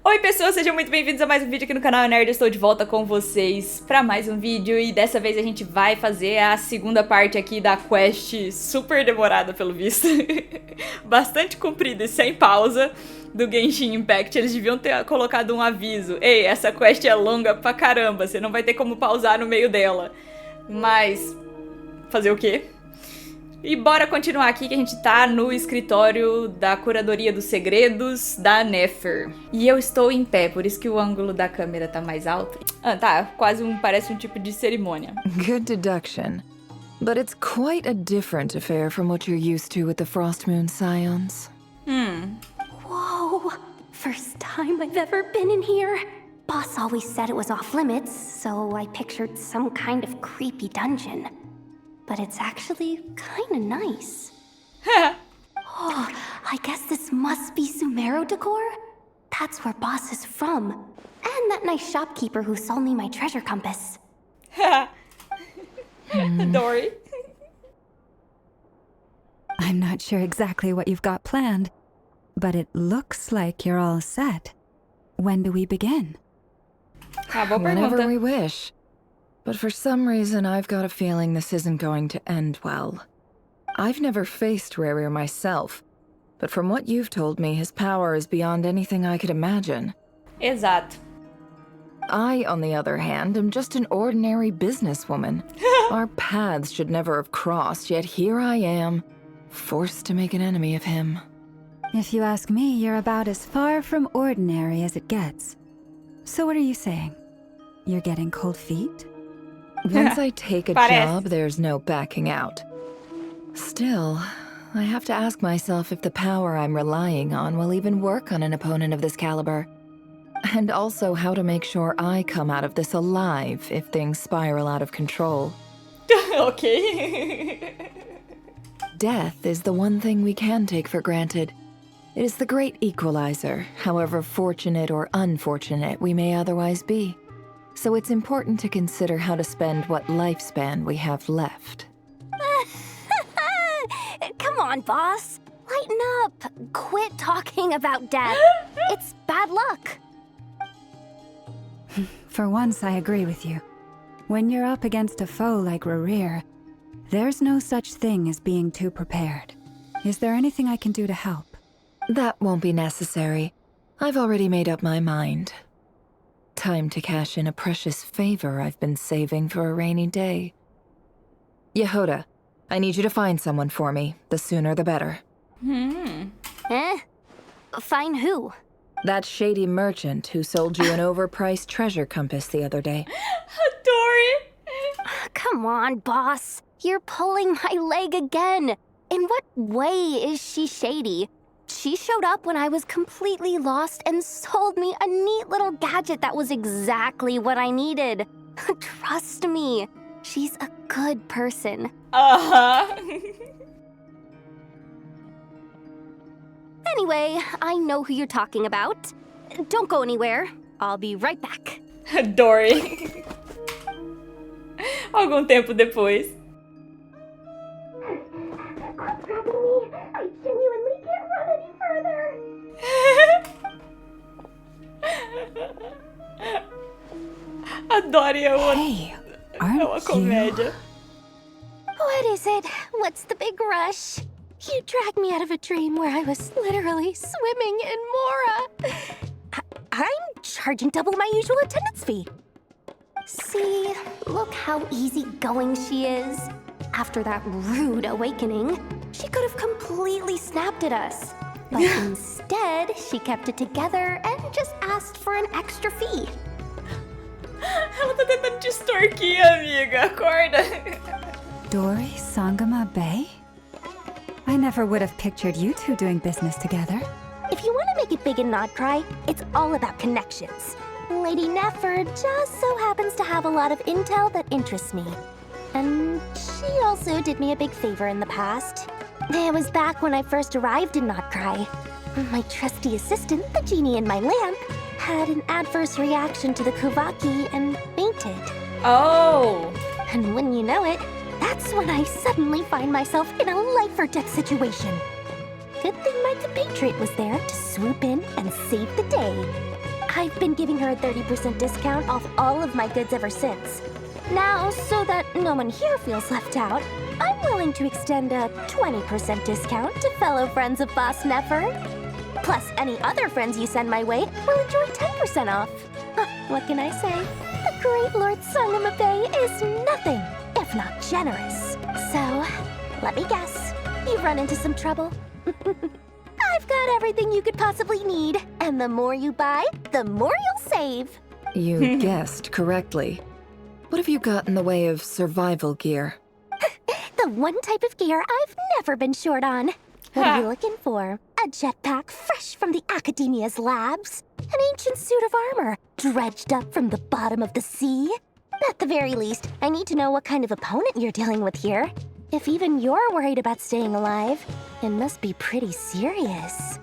Oi pessoas, sejam muito bem-vindos a mais um vídeo aqui no canal Nerd. Eu estou de volta com vocês para mais um vídeo e dessa vez a gente vai fazer a segunda parte aqui da quest super demorada pelo visto, bastante comprida e sem pausa do Genshin Impact. Eles deviam ter colocado um aviso: ei, essa quest é longa pra caramba, você não vai ter como pausar no meio dela. Mas fazer o quê? E bora continuar aqui que a gente tá no escritório da curadoria dos segredos da Nefer. E eu estou em pé, por isso que o ângulo da câmera tá mais alto. Tá, parece um tipo de cerimônia. Good deduction. But it's quite a different affair from what you're used to with the Frost Moon Scions. Whoa, first time I've ever been in here. Boss always said it was off limits, so I pictured some kind of creepy dungeon. But it's actually kinda nice. Oh, I guess this must be Sumero decor? That's where Boss is from. And that nice shopkeeper who sold me my treasure compass. Dory. I'm not sure exactly what you've got planned, but it looks like you're all set. When do we begin? Boa Whenever pergunta. we wish. But for some reason, I've got a feeling this isn't going to end well. I've never faced Rerir myself, but from what you've told me, his power is beyond anything I could imagine. Exato. I, on the other hand, am just an ordinary businesswoman. Our paths should never have crossed, yet here I am, forced to make an enemy of him. If you ask me, you're about as far from ordinary as it gets. So what are you saying? You're getting cold feet? Once I take a Parece. job, there's no backing out. Still, I have to ask myself if the power I'm relying on will even work on an opponent of this caliber. And also how to make sure I come out of this alive if things spiral out of control. Ok. Death is the one thing we can take for granted. It is the great equalizer, however fortunate or unfortunate we may otherwise be. So it's important to consider how to spend what lifespan we have left. Come on, boss. Lighten up. Quit talking about death. It's bad luck. For once, I agree with you. When you're up against a foe like Rerir, there's no such thing as being too prepared. Is there anything I can do to help? That won't be necessary. I've already made up my mind. Time to cash in a precious favor I've been saving for a rainy day. Yehoda, I need you to find someone for me. The sooner the better. Find who? That shady merchant who sold you an overpriced treasure compass the other day. Dory. Come on, boss. You're pulling my leg again. In what way is she shady? She showed up when I was completely lost and sold me a neat little gadget that was exactly what I needed. Trust me, she's a good person. Anyway, I know who you're talking about. Don't go anywhere. I'll be right back. Dory. Algum tempo depois. I genuinely can't run any further. A Dory é uma, Hey, é uma aren't comédia. What is it? What's the big rush? You dragged me out of a dream where I was literally swimming in Mora. I'm charging double my usual attendance fee. See, look how easygoing she is. After that rude awakening, she could have completely snapped at us. But instead, she kept it together and just asked for an extra fee. Ela tá tentando te extorquir, amiga. Acorda. Dory Sangama Bay? I never would have pictured you two doing business together. If you want to make it big in Nod-Krai, it's all about connections. Lady Nefer just so happens to have a lot of intel that interests me. And she also did me a big favor in the past. It was back when I first arrived in Nod-Krai. My trusty assistant, the genie in my lamp, had an adverse reaction to the Kuvaki and fainted. Oh. And when you know it, that's when I suddenly find myself in a life-or-death situation. Good thing my compatriot was there to swoop in and save the day. I've been giving her a 30% discount off all of my goods ever since. Now, so that no one here feels left out, I'm willing to extend a 20% discount to fellow friends of Boss Nefer. Plus, any other friends you send my way will enjoy 10% off. What can I say? The great Lord Sangamabe is nothing if not generous. So, let me guess. You've run into some trouble? I've got everything you could possibly need. And the more you buy, the more you'll save. You guessed correctly. What have you got in the way of survival gear? The one type of gear I've never been short on. What are you looking for? A jetpack fresh from the Academia's labs? An ancient suit of armor dredged up from the bottom of the sea? At the very least, I need to know what kind of opponent you're dealing with here. If even you're worried about staying alive, it must be pretty serious.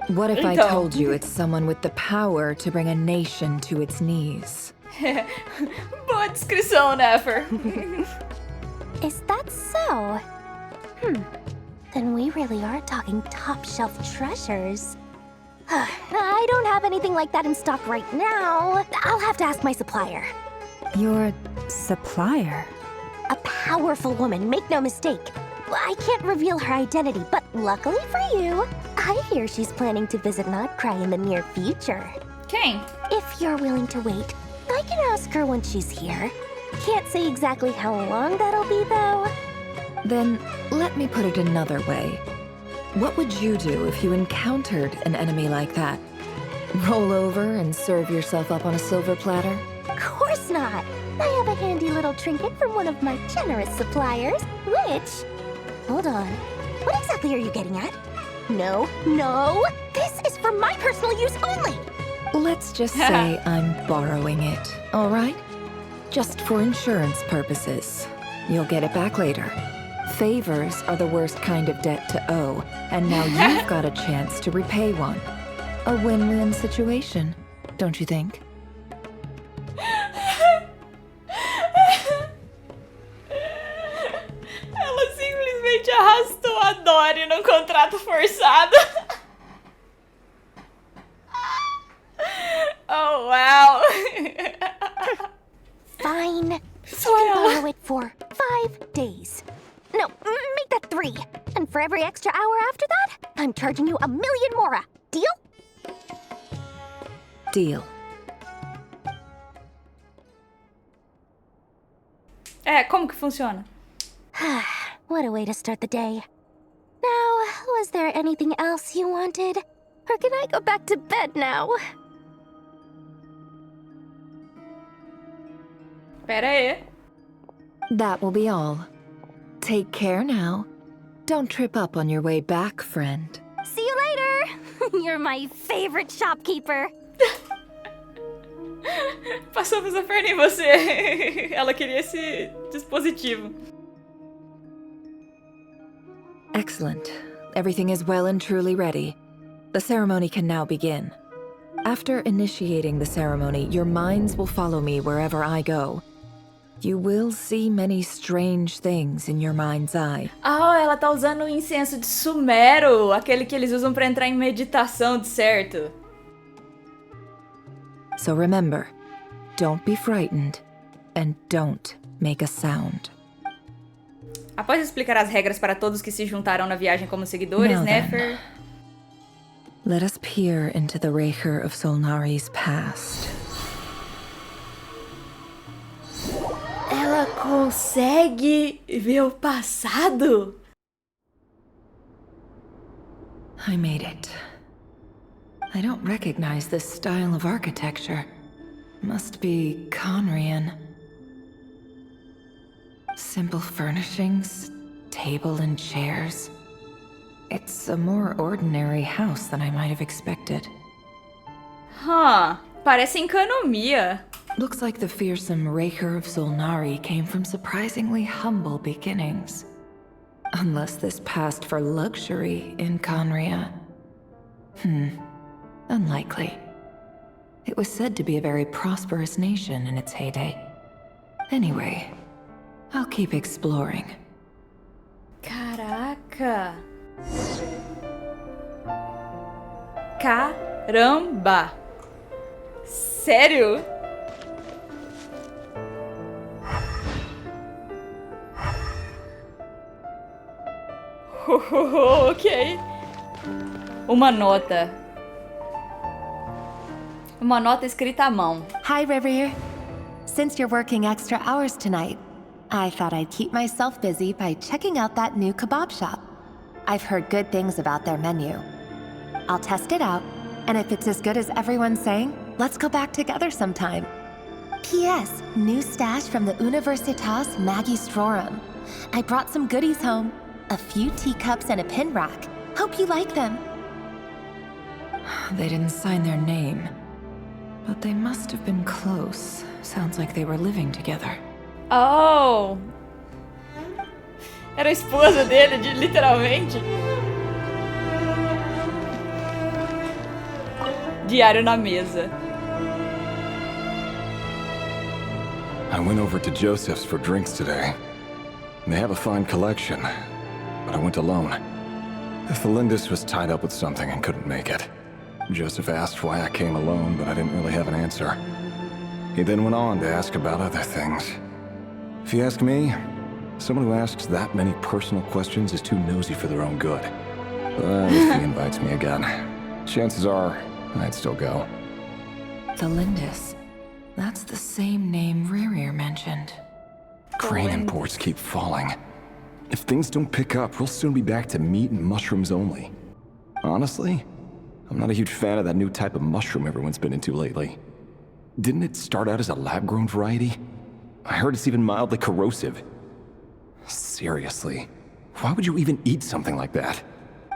What if I told you it's someone with the power to bring a nation to its knees? Boa descrição, Nefer. Is that so? Then we really are talking top-shelf treasures. I don't have anything like that in stock right now. I'll have to ask my supplier. Your supplier? A powerful woman, make no mistake. I can't reveal her identity, but luckily for you, I hear she's planning to visit Nod-Krai in the near future. Quem? If you're willing to wait, I can ask her when she's here. Can't say exactly how long that'll be, though. Then, let me put it another way. What would you do if you encountered an enemy like that? Roll over and serve yourself up on a silver platter? Of course not. I have a handy little trinket from one of my generous suppliers, which... Hold on. What exactly are you getting at? No. This is for my personal use only. Let's just say I'm borrowing it, all right? Just for insurance purposes. You'll get it back later. Favors are the worst kind of debt to owe, and now you've got a chance to repay one. A win-win situation, don't you think? Ela simplesmente arrastou a Dory num contrato forçado. Oh, wow. Fine. You can borrow it for 5 days. No, make that 3. And for every extra hour after that, I'm charging you 1,000,000 mora. Deal? Deal. Como que funciona? What a way to start the day. Now, was there anything else you wanted? Or can I go back to bed now? Pera aí. That will be all. Take care now. Don't trip up on your way back, friend. See you later! You're my favorite shopkeeper. Passamos a perna em você. Ela queria esse dispositivo. Excellent. Everything is well and truly ready. The ceremony can now begin. After initiating the ceremony, your minds will follow me wherever I go. You will see many strange things in your mind's eye. Ela tá usando o incenso de Sumero, aquele que eles usam pra entrar em meditação, de certo. So remember, don't be frightened, and don't make a sound. Após explicar as regras para todos que se juntaram na viagem como seguidores, Now Nefer... Let us peer into the Reicher of Solnari's past. Ela consegue ver o passado? I made it. I don't recognize this style of architecture. Must be Conrian. Simple furnishings, table and chairs. It's a more ordinary house than I might have expected. Parece Encanomia. Looks like the fearsome Reicher of Solnari came from surprisingly humble beginnings. Unless this passed for luxury in Conria. Unlikely. It was said to be a very prosperous nation in its heyday. Anyway, I'll keep exploring. Caraca. Caramba. Sério? Ok. Uma nota. Uma nota escrita à mão. Hi, River. Since you're working extra hours tonight, I thought I'd keep myself busy by checking out that new kebab shop. I've heard good things about their menu. I'll test it out, and if it's as good as everyone's saying, let's go back together sometime. P.S. New stash from the Universitas Magistrorum. I brought some goodies home. A few teacups and a pin rack. Hope you like them. They didn't sign their name, but they must have been close. Sounds like they were living together. Oh! Era a esposa dele, literalmente. Diário na mesa. I went over to Joseph's for drinks today. They have a fine collection, but I went alone. Thelindis was tied up with something and couldn't make it. Joseph asked why I came alone, but I didn't really have an answer. He then went on to ask about other things. If you ask me, someone who asks that many personal questions is too nosy for their own good. But if he invites me again, chances are I'd still go. Thelindis. That's the same name Rerir mentioned. Grain imports keep falling. If things don't pick up, we'll soon be back to meat and mushrooms only. Honestly, I'm not a huge fan of that new type of mushroom everyone's been into lately. Didn't it start out as a lab-grown variety? I heard it's even mildly corrosive. Seriously, why would you even eat something like that?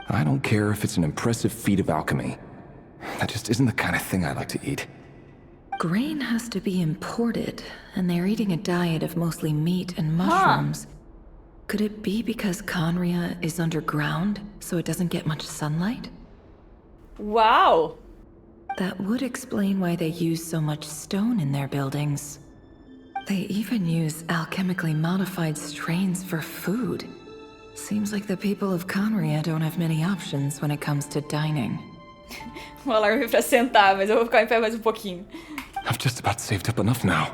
I don't care if it's an impressive feat of alchemy. That just isn't the kind of thing I like to eat. Grain has to be imported, and they're eating a diet of mostly meat and mushrooms. Could it be because Conria is underground, so it doesn't get much sunlight? Wow! That would explain why they use so much stone in their buildings. They even use alchemically modified strains for food. Seems like the people of Conria don't have many options when it comes to dining. Um alarme pra sentar, mas eu vou ficar em pé mais um pouquinho. I've just about saved up enough now.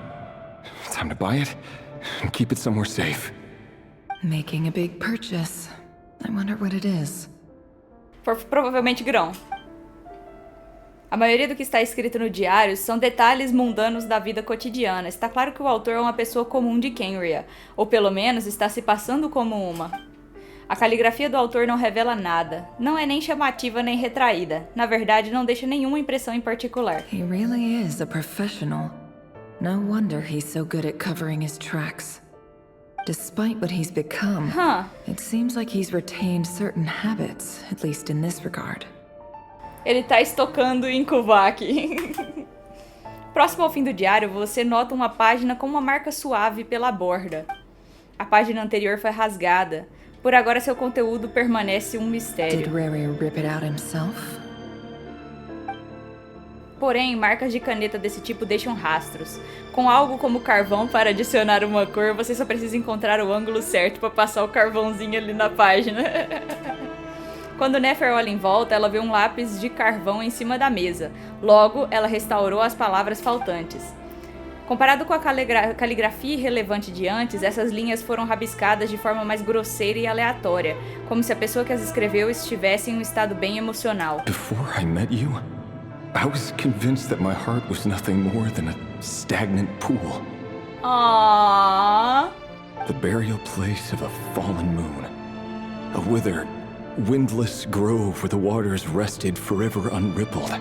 Time to buy it and keep it somewhere safe. Making a big purchase. I wonder what it is. Provavelmente grão. A maioria do que está escrito no diário são detalhes mundanos da vida cotidiana. Está claro que o autor é uma pessoa comum de Kenria, ou pelo menos está se passando como uma. A caligrafia do autor não revela nada. Não é nem chamativa nem retraída. Na verdade, não deixa nenhuma impressão em particular. He really is a professional. No wonder he's so good at covering his tracks. Despite what he's become, it seems like he's retained certain habits, at least in this regard. Ele tá estocando em Kuvak. Próximo ao fim do diário, você nota uma página com uma marca suave pela borda. A página anterior foi rasgada. Por agora, seu conteúdo permanece um mistério. Did Rerir rip it out himself? Porém, marcas de caneta desse tipo deixam rastros. Com algo como carvão para adicionar uma cor, você só precisa encontrar o ângulo certo para passar o carvãozinho ali na página. Quando Nefer olha em volta, ela vê um lápis de carvão em cima da mesa. Logo, ela restaurou as palavras faltantes. Comparado com a caligrafia irrelevante de antes, essas linhas foram rabiscadas de forma mais grosseira e aleatória, como se a pessoa que as escreveu estivesse em um estado bem emocional. Before I met you, I was convinced that my heart was nothing more than a stagnant pool. Aww. The burial place of a fallen moon. A withered, windless grove where the waters rested forever unrippled.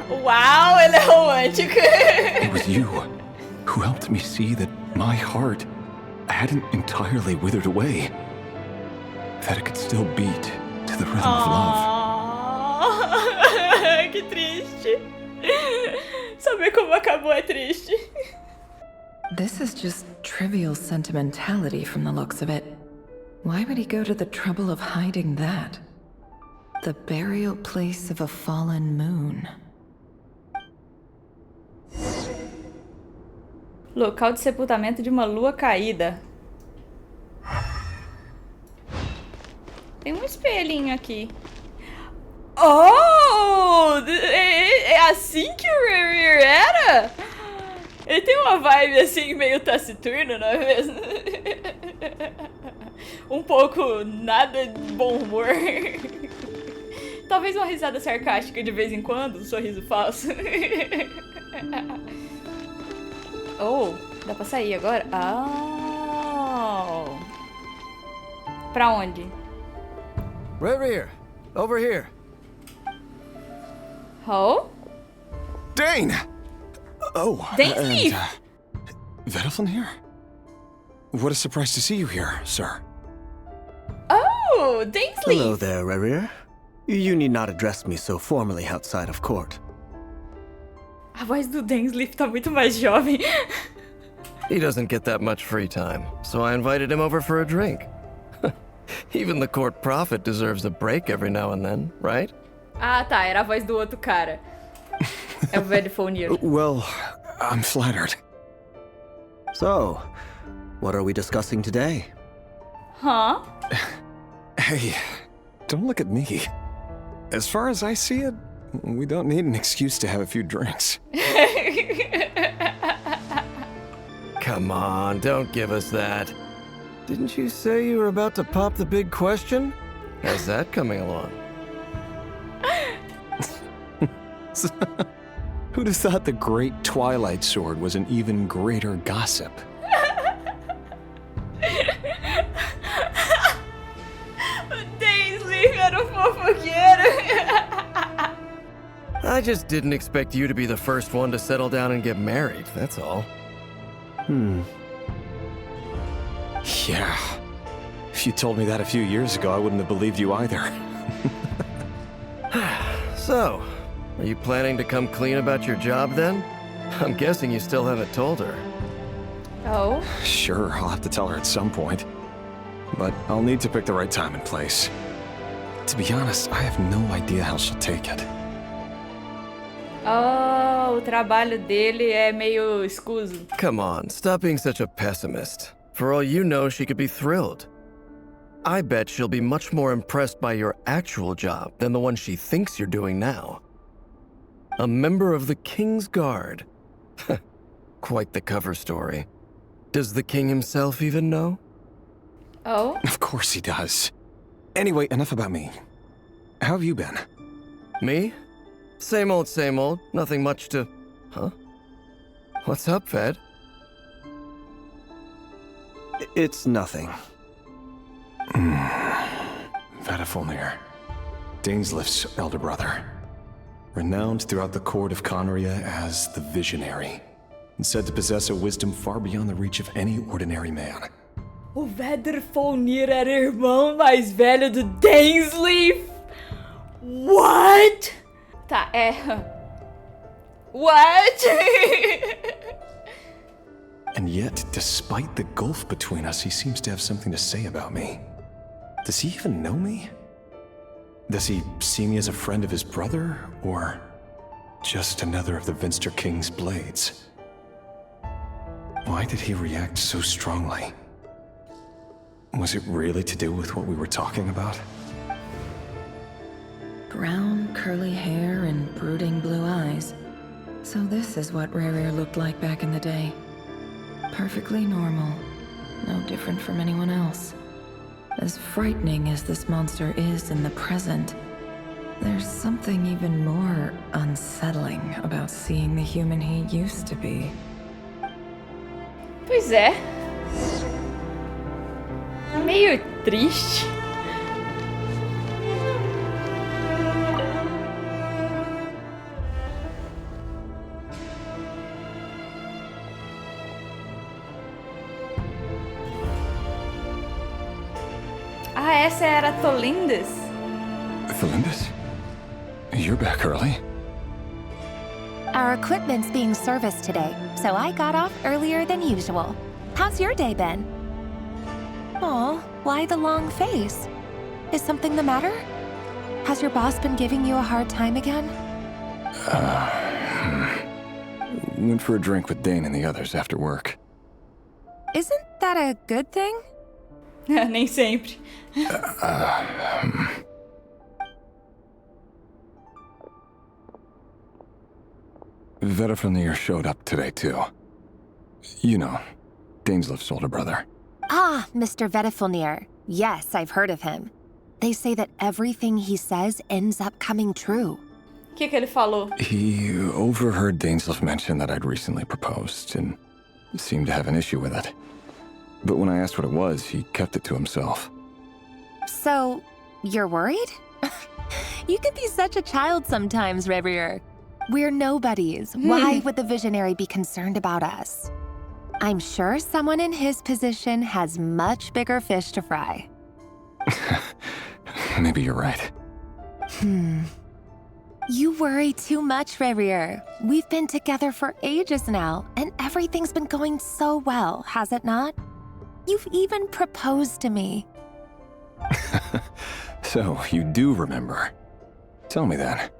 Uau, ele é romântico. It was you who helped me see that my heart hadn't entirely withered away. That it could still beat to the rhythm of love. Que triste. Saber como acabou é triste. This is just trivial sentimentality from the looks of it. Why would he go to the trouble of hiding that? The burial place of a fallen moon. Local de sepultamento de uma lua caída. Tem um espelhinho aqui. Oh! É assim que o Rerir era? Ele tem uma vibe assim meio taciturno, não é mesmo? Um pouco nada de bom humor. Talvez uma risada sarcástica de vez em quando, um sorriso falso. Oh, dá pra sair agora? Oh. Pra onde? Right here. Over here. Oh? Dane! Oh, Daisy! Vedelfin here? What a surprise to see you here, sir. Oh, Dainsley! Hello there, Rerir. You need not address me so formally outside of court. A voz do Dainsley tá muito mais jovem. He doesn't get that much free time, so I invited him over for a drink. Even the court prophet deserves a break every now and then, right? Ah, tá, era a voz do outro cara. É o velho foneiro. Well, I'm flattered. So, what are we discussing today? Huh? Hey, don't look at me. As far as I see it, we don't need an excuse to have a few drinks. Come on, don't give us that. Didn't you say you were about to pop the big question? How's that coming along? Who'd have thought the great Twilight Sword was an even greater gossip? Daisy era um fofoqueiro. I just didn't expect you to be the first one to settle down and get married, that's all. Yeah. If you told me that a few years ago, I wouldn't have believed you either. So, are you planning to come clean about your job then? I'm guessing you still haven't told her. Oh? Sure, I'll have to tell her at some point. But I'll need to pick the right time and place. To be honest, I have no idea how she'll take it. Oh, o trabalho dele é meio escuso. Come on, stop being such a pessimist. For all you know, she could be thrilled. I bet she'll be much more impressed by your actual job than the one she thinks you're doing now. A member of the King's Guard. Quite the cover story. Does the king himself even know? Oh? Of course he does. Anyway, enough about me. How have you been? Me? Same old, nothing much to... Huh? What's up, Fed? It's nothing. Vadafulnir, Dainslift's elder brother. Renowned throughout the court of Conria as the Visionary, and said to possess a wisdom far beyond the reach of any ordinary man. O Vadafulnir era irmão mais velho do Dainsley? What? Tá, é... What? And yet, despite the gulf between us, he seems to have something to say about me. Does he even know me? Does he see me as a friend of his brother, or just another of the Vinster King's blades? Why did he react so strongly? Was it really to do with what we were talking about? Brown, curly hair and brooding blue eyes. So this is what Rerir looked like back in the day. Perfectly normal. No different from anyone else. As frightening as this monster is in the present, there's something even more unsettling about seeing the human he used to be. Pois é. Meio triste. Ah, essa era a Tolindis? Thelindis? You're back early. Our equipment's being serviced today, so I got off earlier than usual. How's your day been? Aw, why the long face? Is something the matter? Has your boss been giving you a hard time again? Went for a drink with Dane and the others after work. Isn't that a good thing? Nem sempre. Vedafenir showed up today, too. You know, Daneslif's older brother. Ah, Mr. Vedafenir. Yes, I've heard of him. They say that everything he says ends up coming true. O que ele falou? He overheard Daneslif mention that I'd recently proposed and seemed to have an issue with it. But when I asked what it was, he kept it to himself. So, you're worried? You can be such a child sometimes, Revier. We're nobodies. Why would the visionary be concerned about us? I'm sure someone in his position has much bigger fish to fry. Maybe you're right. You worry too much, Revier. We've been together for ages now, and everything's been going so well, has it not? You've even proposed to me. So, you do remember. Tell me then.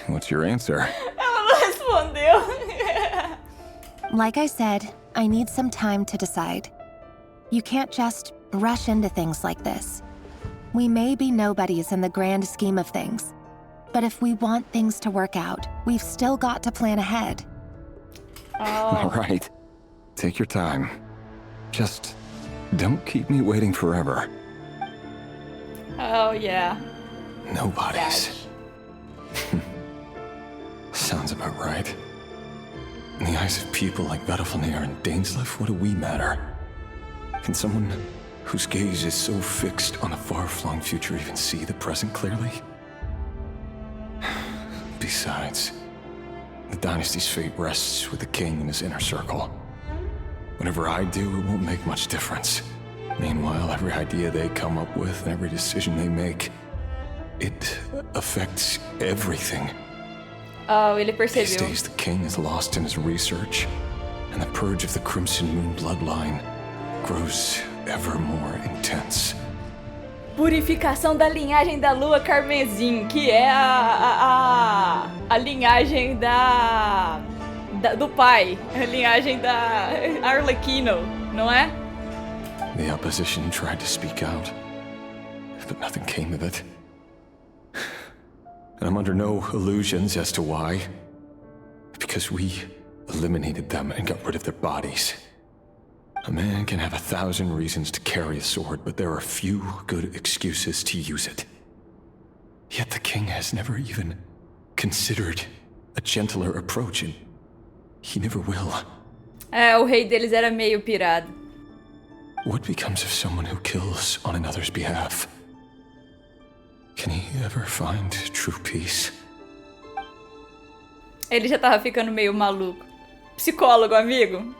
What's your answer? Ela não respondeu. Like I said, I need some time to decide. You can't just rush into things like this. We may be nobodies in the grand scheme of things, but if we want things to work out, we've still got to plan ahead. All right. Take your time. Just don't keep me waiting forever. Oh, yeah. Nobodies. Sounds about right. In the eyes of people like Vedafenir and Daneslif, what do we matter? Can someone whose gaze is so fixed on a far-flung future even see the present clearly? Besides, the dynasty's fate rests with the king and his inner circle. Whatever I do, it won't make much difference. Meanwhile, every idea they come up with and every decision they make, it affects everything. Oh, ele These percebeu. days, the king is lost in his research, and the purge of the Crimson Moon bloodline grows ever more intense. Purificação da linhagem da Lua Carmesim, que é a linhagem do pai, a linhagem da Arlequino, não é? The opposition tried to speak out, but nothing came of it. And I'm under no illusions as to why. Because we eliminated them and got rid of their bodies. A man can have 1,000 reasons to carry a sword, but there are few good excuses to use it. Yet the king has never even considered a gentler approach, and he never will. É, o rei deles era meio pirado. What becomes of someone who kills on another's behalf? Can he ever find true peace? Ele já tava ficando meio maluco. Psicólogo, amigo.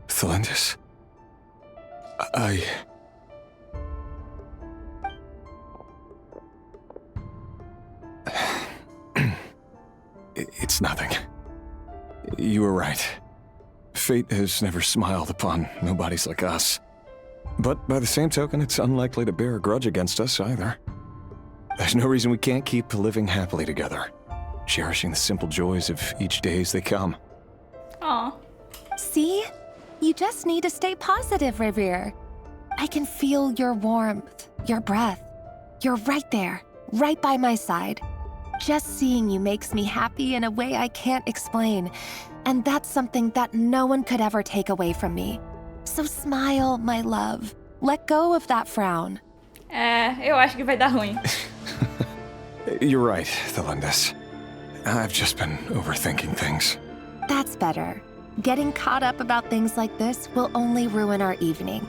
Thelindis, It's nothing. You were right. Fate has never smiled upon nobodies like us. But by the same token, it's unlikely to bear a grudge against us either. There's no reason we can't keep living happily together, cherishing the simple joys of each day as they come. Aw. See? You just need to stay positive, Revier. I can feel your warmth, your breath. You're right there, right by my side. Just seeing you makes me happy in a way I can't explain, and that's something that no one could ever take away from me. So smile, my love. Let go of that frown. É, eu acho que vai dar ruim. You're right, Thelindis. I've just been overthinking things. That's better. Getting caught up about things like this will only ruin our evening.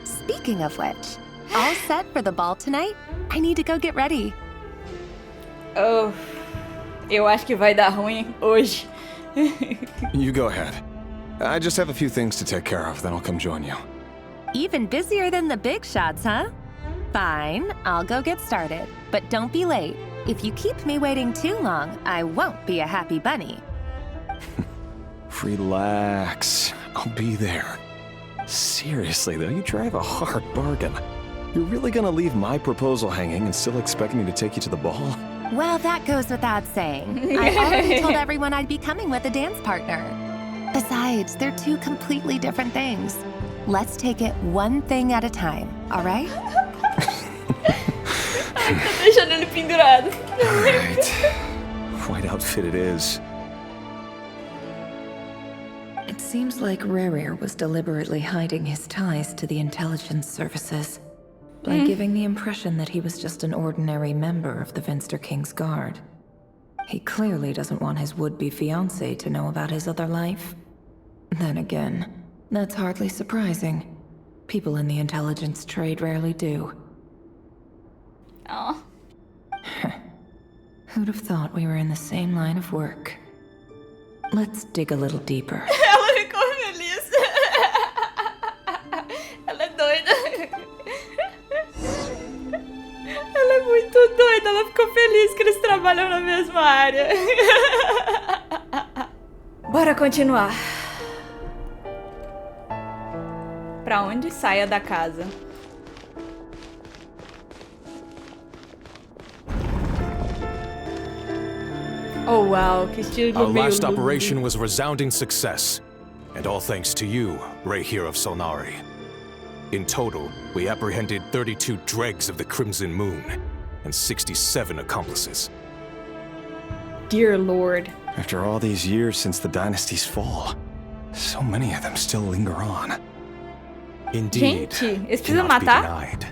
Speaking of which, all set for the ball tonight? I need to go get ready. Oh, eu acho que vai dar ruim hoje. You go ahead. I just have a few things to take care of, then I'll come join you. Even busier than the big shots, huh? Fine, I'll go get started. But don't be late. If you keep me waiting too long, I won't be a happy bunny. Relax. I'll be there. Seriously, though, you drive a hard bargain. You're really gonna leave my proposal hanging and still expect me to take you to the ball? Well, that goes without saying. I already told everyone I'd be coming with a dance partner. Besides, they're two completely different things. Let's take it one thing at a time, all right? Ai, tá deixando ele pendurado. All right. outfit it is. It seems like Rerir was deliberately hiding his ties to the intelligence services by giving the impression that he was just an ordinary member of the Venster King's Guard. He clearly doesn't want his would-be fiancé to know about his other life. Then again, that's hardly surprising. People in the intelligence trade rarely do. Oh. Who'd have thought we were in the same line of work? Let's dig a little deeper. Ela ficou feliz. Ela é doida. Ela é muito doida. Ela ficou feliz que eles trabalham na mesma área. Bora continuar. Pra onde? Saia da casa. Oh wow, que estilo Our meio last Lulu. operation was a resounding success, and all thanks to you, Reir of Solnari. In total, we apprehended 32 dregs of the Crimson Moon, and 67 accomplices. Dear Lord. After all these years since the dynasty's fall, so many of them still linger on. Indeed, Gente, eles precisam cannot be matar? denied.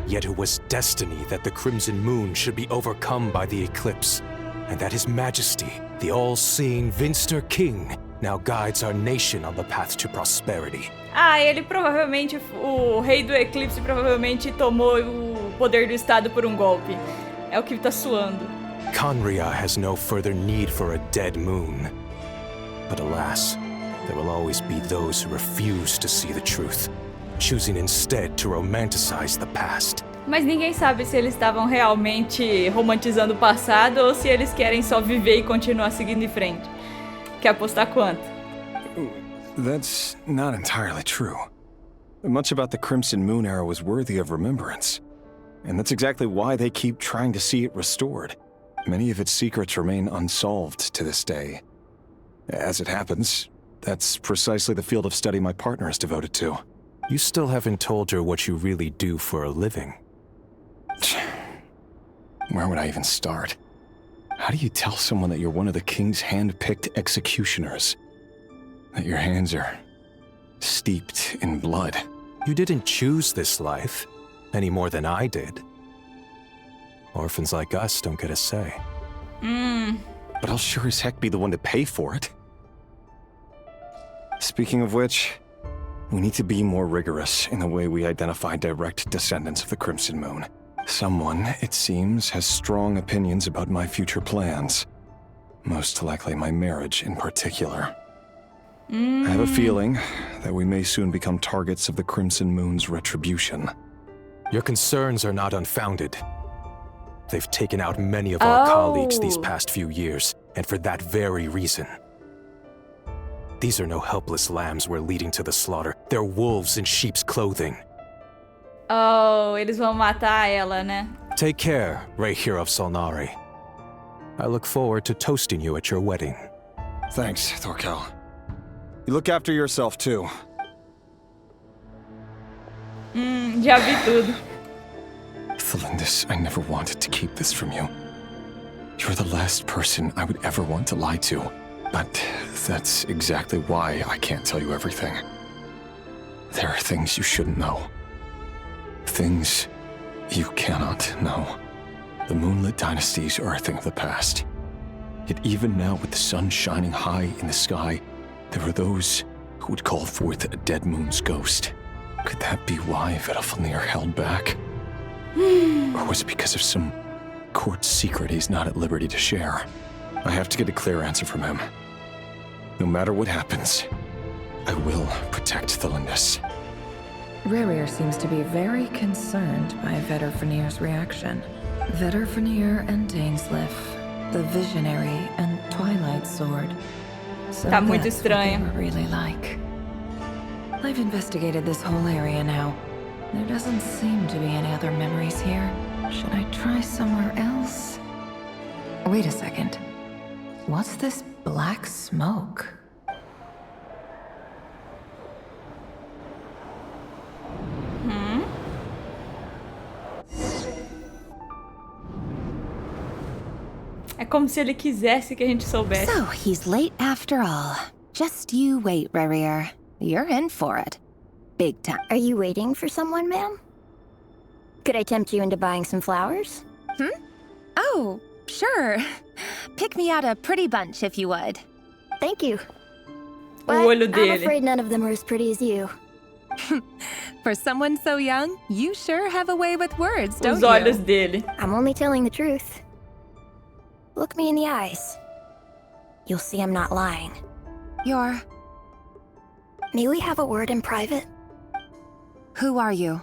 Yet it was destiny that the Crimson Moon should be overcome by the eclipse, and that His Majesty, the all-seeing Venster King, now guides our nation on the path to prosperity. Ah, ele provavelmente, o rei do eclipse provavelmente tomou o poder do estado por um golpe. É o que tá suando. Conria has no further need for a dead moon. But alas, there will always be those who refuse to see the truth, choosing instead to romanticize the past. Mas ninguém sabe se eles estavam realmente romantizando o passado ou se eles querem só viver e continuar seguindo em frente. Quer apostar quanto? That's not entirely true. Much about the Crimson Moon era was worthy of remembrance. And that's exactly why they keep trying to see it restored. Many of its secrets remain unsolved to this day. As it happens, that's precisely the field of study my partner is devoted to. You still haven't told her what you really do for a living. Where would I even start? How do you tell someone that you're one of the king's hand-picked executioners? That your hands are steeped in blood? You didn't choose this life, any more than I did. Orphans like us don't get a say. But I'll sure as heck be the one to pay for it. Speaking of which, we need to be more rigorous in the way we identify direct descendants of the Crimson Moon. Someone, it seems, has strong opinions about my future plans. Most likely my marriage in particular. I have a feeling that we may soon become targets of the Crimson Moon's retribution. Your concerns are not unfounded. They've taken out many of our colleagues these past few years, and for that very reason. These are no helpless lambs we're leading to the slaughter. They're wolves in sheep's clothing. Oh, eles vão matar ela, né? Take care, Reir of Solnari. I look forward to toasting you at your wedding. Thanks, Thorkel. You look after yourself, too. Já vi tudo. Thelindis, I never wanted to keep this from you. You're the last person I would ever want to lie to. But that's exactly why I can't tell you everything. There are things you shouldn't know. Things you cannot know. The Moonlit Dynasties are a thing of the past. Yet even now, with the sun shining high in the sky, there are those who would call forth a dead moon's ghost. Could that be why Vedalfnir held back? Or was it because of some court secret he's not at liberty to share? I have to get a clear answer from him. No matter what happens, I will protect Thelindis. Rerir seems to be very concerned by Vedalfnir's reaction. Vedalfnir and Dainsleif, the Visionary and Twilight Sword. So Tá muito that's what they estranho. were really like. I've investigated this whole area now. There doesn't seem to be any other memories here. Should I try somewhere else? Wait a second. What's this black smoke? É como se ele quisesse que a gente soubesse. So, he's late after all. Just you wait, Rarier. You're in for it. Big time. Are you waiting for someone, ma'am? Could I tempt you into buying some flowers? Oh, sure. Pick me out a pretty bunch if you would. Thank you. O But olho I'm dele. afraid none of them are as pretty as you. For someone so young, you sure have a way with words, don't Os you? olhos dele. I'm only telling the truth. Look me in the eyes. You'll see I'm not lying. You're... May we have a word in private? Who are you?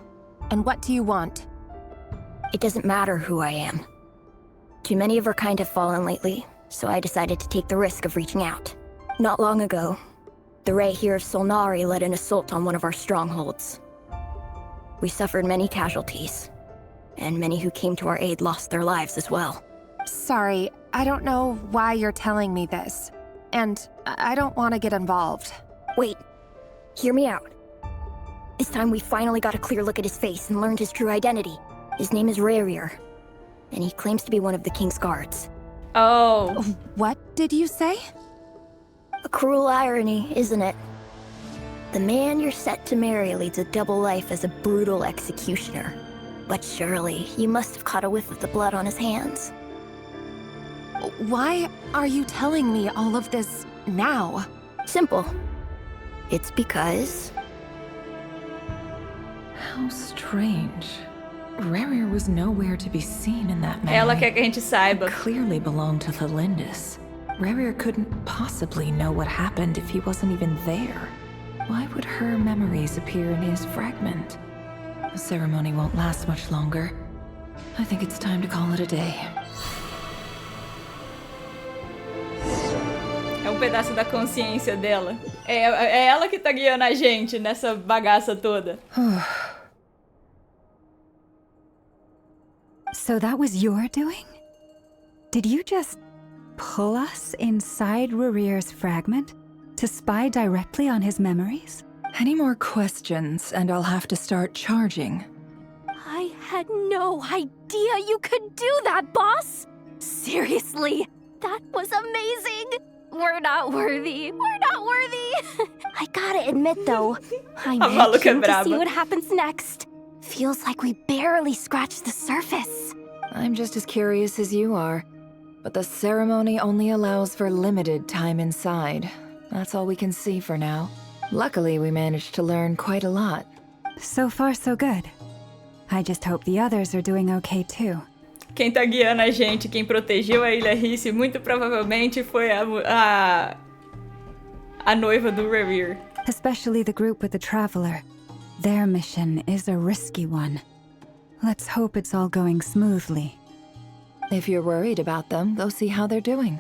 And what do you want? It doesn't matter who I am. Too many of our kind have fallen lately, so I decided to take the risk of reaching out. Not long ago, the Ray here of Solnari led an assault on one of our strongholds. We suffered many casualties, and many who came to our aid lost their lives as well. Sorry, I don't know why you're telling me this. And I don't want to get involved. Wait, hear me out. This time we finally got a clear look at his face and learned his true identity. His name is Rarier, and he claims to be one of the King's guards. Oh. What did you say? A cruel irony, isn't it? The man you're set to marry leads a double life as a brutal executioner. But surely, you must have caught a whiff of the blood on his hands. Why are you telling me all of this now? Simple. It's because... How strange. Rarier was nowhere to be seen in that memory. Ela quer que a gente saiba. Clearly belonged to the Lindis. Rarier couldn't possibly know what happened if he wasn't even there. Why would her memories appear in his fragment? The ceremony won't last much longer. I think it's time to call it a day. É um pedaço da consciência dela. É ela que tá guiando a gente nessa bagaça toda. So that was your doing? Did you just pull us inside Rarier's fragment to spy directly on his memories? Any more questions, and I'll have to start charging. I had no idea you could do that, boss! Seriously, that was amazing! We're not worthy. We're not worthy! I gotta admit, though, I'm maluca keen to braba. see what happens next. Feels like we barely scratched the surface. I'm just as curious as you are. But the ceremony only allows for limited time inside. That's all we can see for now. Luckily, we managed to learn quite a lot. So far, so good. I just hope the others are doing okay too. Quem tá guiando a gente, quem protegeu a Ilha Risse, muito provavelmente foi a noiva do Rarier. Especially the group with the Traveler. Their mission is a risky one. Let's hope it's all going smoothly. If you're worried about them, go see how they're doing.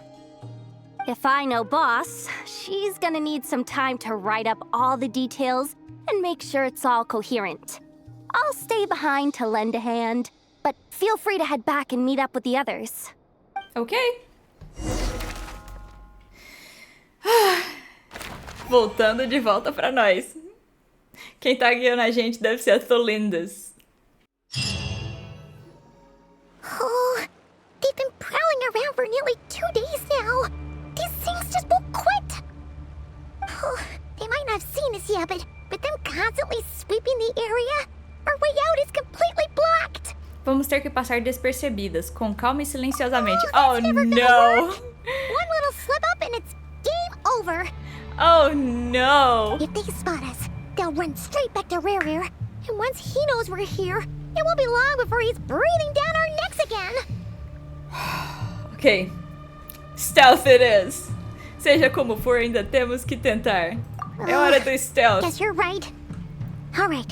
If I know boss, she's gonna need some time to write up all the details and make sure it's all coherent. I'll stay behind to lend a hand, but feel free to head back and meet up with the others. Ok. Voltando de volta pra nós. Quem tá guiando a gente deve ser a Tholindas. Oh, they've been prowling around for nearly 2 days now. These things just won't quit. Oh, they might not have seen us yet, but them constantly sweeping the area, our way out is completely blocked. Vamos ter que passar despercebidas, com calma e silenciosamente. Oh, Oh, that's never gonna no! work. One little slip up and it's game over. Oh, no! If they spot us, they'll run straight back to Rarier. And once he knows we're here, it won't be long before he's breathing down our necks again. Ok. Stealth it is. Seja como for, ainda temos que tentar. É hora do stealth. Guess you're right. All right.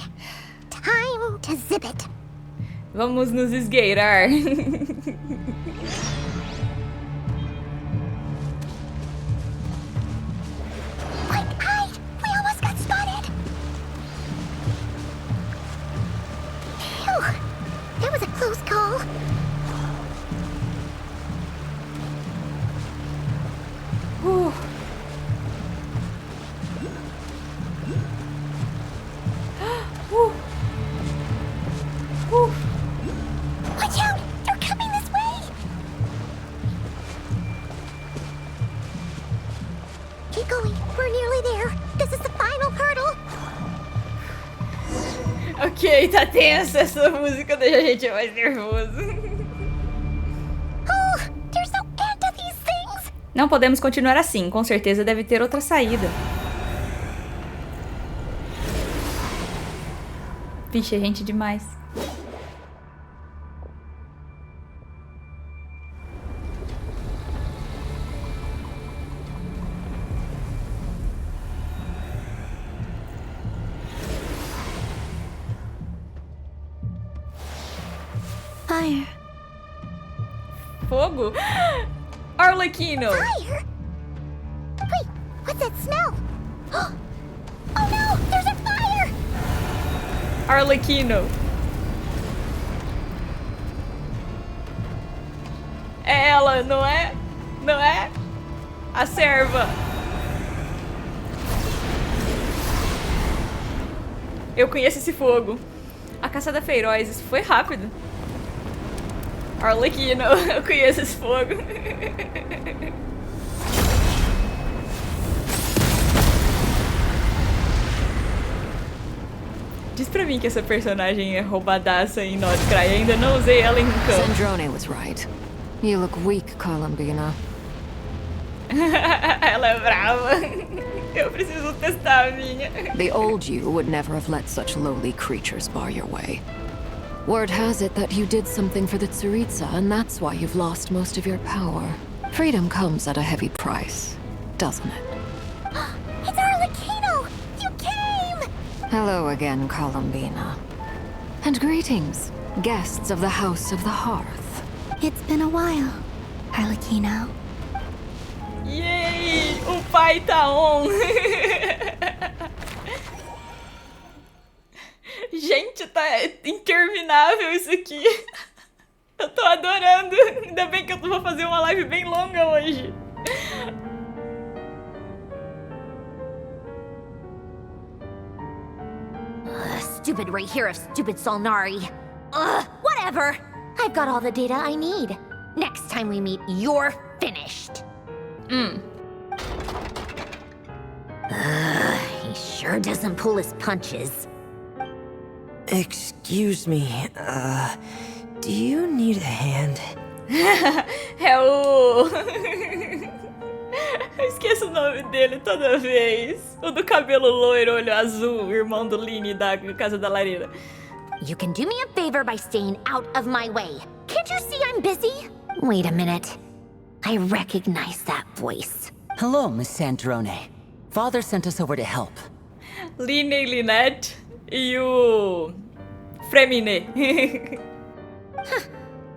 Time to zip it. Vamos nos esgueirar. Quick, we almost got spotted. Phew, that was a close call. Whew. Whew. Whew. Watch out! They're coming this way! Keep going. We're nearly there. This is the final hurdle. Ok, tá tensa essa música, deixa a gente mais nervoso. Oh, you're so into these things. Não podemos continuar assim, com certeza deve ter outra saída. Vixe, é gente demais. Fire. Fogo? Arlequino! Fire? Wait, what's that smell? Oh no, there's a fire! Arlequino. É ela, não é? Não é? A serva. Eu conheço esse fogo. A caçada feroz, isso foi rápido. Arlequino, eu conheço esse fogo. Diz pra mim que essa personagem é roubadaça em Nod-Krai. Ainda não usei ela em campo. Sandrone was right. You look weak, Columbina. Ela é brava. Eu preciso testar a minha. The old you would never have let such lowly creatures bar your way. Word has it that you did something for the Tsaritsa, and that's why you've lost most of your power. Freedom comes at a heavy price, doesn't it? It's Arlequino! You came! Hello again, Columbina. And greetings, guests of the House of the Hearth. It's been a while, Arlequino. Yay! O pai tá on! Gente, tá interminável isso aqui. Eu tô adorando. Ainda bem que eu vou fazer uma live bem longa hoje. Stupid right here of stupid Solnari. Ugh, whatever. I've got all the data I need. Next time we meet, you're finished. He sure doesn't pull his punches. Excuse me, do you need a hand? É o... Eu esqueço o nome dele toda vez. O do cabelo loiro, olho azul, irmão do Lini da Casa da Lareira. You can do me a favor by staying out of my way. Can't you see I'm busy? Wait a minute. I recognize that voice. Hello, Miss Sandrone. Father sent us over to help. Line e Linette e o... Fremine.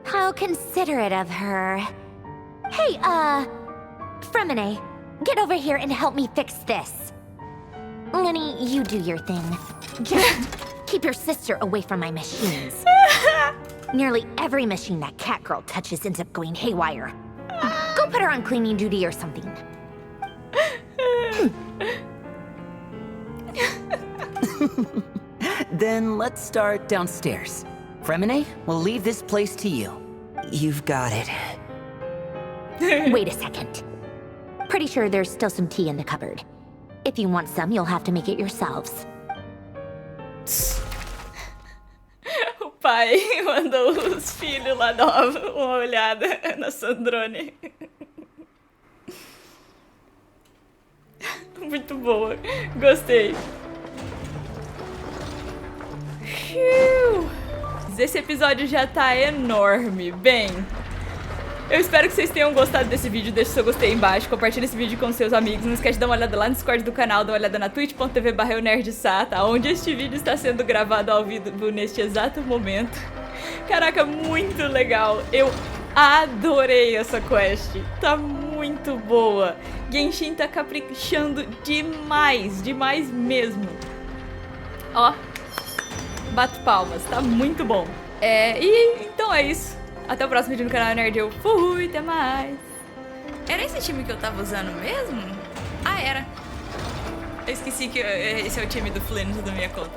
How considerate of her. Hey, Fremine, get over here and help me fix this. Lenny, you do your thing. Just keep your sister away from my machines. Nearly every machine that cat girl touches ends up going haywire. Go put her on cleaning duty or something. Then let's start downstairs. Fremine, we'll leave this place to you. You've got it. Wait a second. Pretty sure there's still some tea in the cupboard. If you want some, you'll have to make it yourselves. O pai mandou os filhos lá dar uma olhada na Sandrone. Muito boa. Gostei. Esse episódio já tá enorme. Bem, eu espero que vocês tenham gostado desse vídeo. Deixa o seu gostei aí embaixo, compartilha esse vídeo com seus amigos. Não esquece de dar uma olhada lá no Discord do canal, dar uma olhada na twitch.tv/eunerdsata, onde este vídeo está sendo gravado ao vivo neste exato momento. Caraca, muito legal. Eu adorei essa quest. Tá muito boa. Genshin tá caprichando demais, demais mesmo. Ó, bato palmas, tá muito bom. E então é isso. Até o próximo vídeo no canal Nerd. Eu fui, até mais. Era esse time que eu tava usando mesmo? Ah, era. Eu esqueci que esse é o time do Flynn da minha conta.